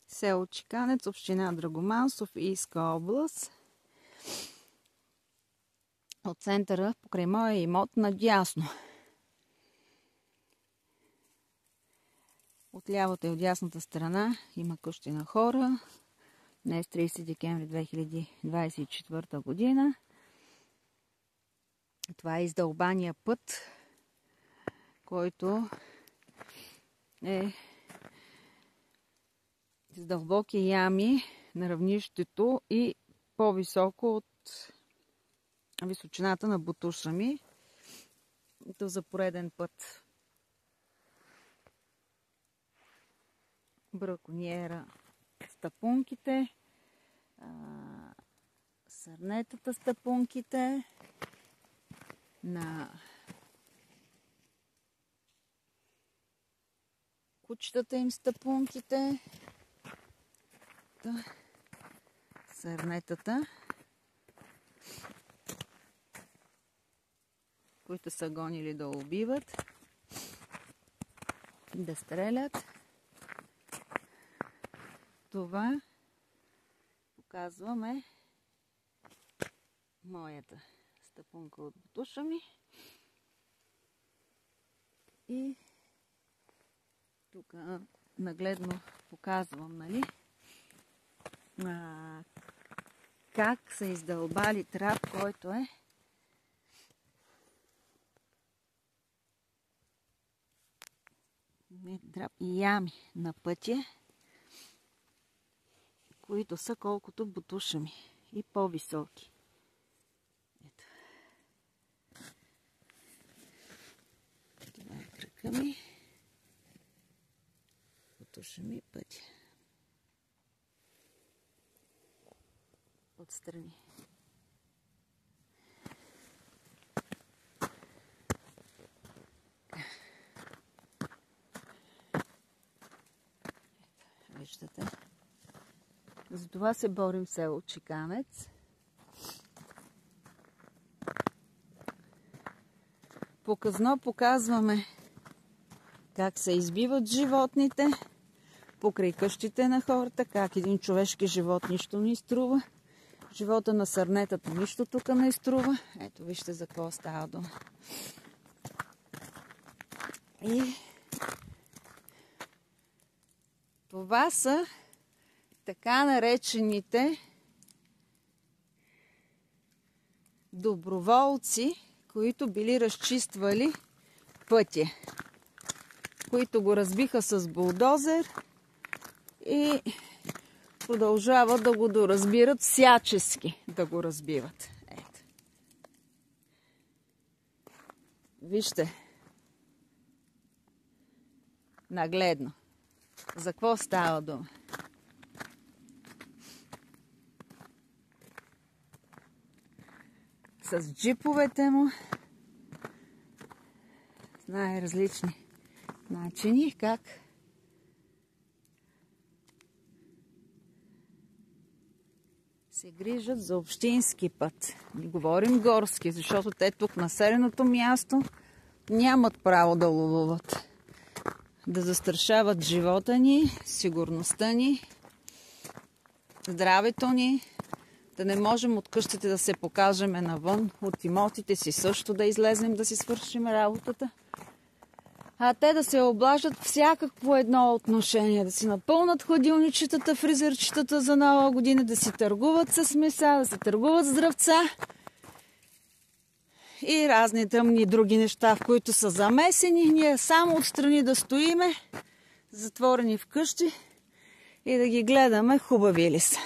Село Чиканец, община Драгоман, Софийска област. От центъра покрай моя имот надясно. От лявата и от дясната страна има къщи на хора. Днес 30 декември 2024 година. Това е издълбания път, който е с дълбоки ями на равнището и по-високо от височината на бутуша ми. То за пореден път бракониера с тапунките, сърнетата с тапунките, на кучетата им с тапунките, сърнетата, които са гонили да убиват, да стрелят. Това показваме моята стъпунка от бутуша ми. И тук нагледно показвам, нали, как са издълбали трап, който е трап и ями на пътя, които са колкото бутуша ми и по-високи. Ето. Това е кръка ми. Бутуша ми пътя. Отстрани. Ето, виждате. За това се борим в село Чиканец. Показно показваме как се избиват животните покрай къщите на хората, как един човешки живот нищо не изтрува. Живота на сърнетата нищо тук не изтрува. Ето вижте за какво става дума. И това са така наречените доброволци, които били разчиствали пътя, които го разбиха с булдозер и продължават да го доразбират всячески, да го разбиват. Ето. Вижте, нагледно, за какво става дума. С джиповете му, с най-различни начини, как се грижат за общински път. Не говорим горски, защото те тук в населеното място нямат право да ловуват. Да застрашават живота ни, сигурността ни, здравето ни, да не можем от къщите да се покажем навън, от имотите си също да излезем, да си свършим работата. А те да се облажат всякакво едно отношение, да си напълнат хладилничетата, фризерчетата за нова година, да си търгуват с меса, да се търгуват с здравца и разни тъмни други неща, в които са замесени. Ние само отстрани да стоиме, затворени вкъщи и да ги гледаме хубави ли са.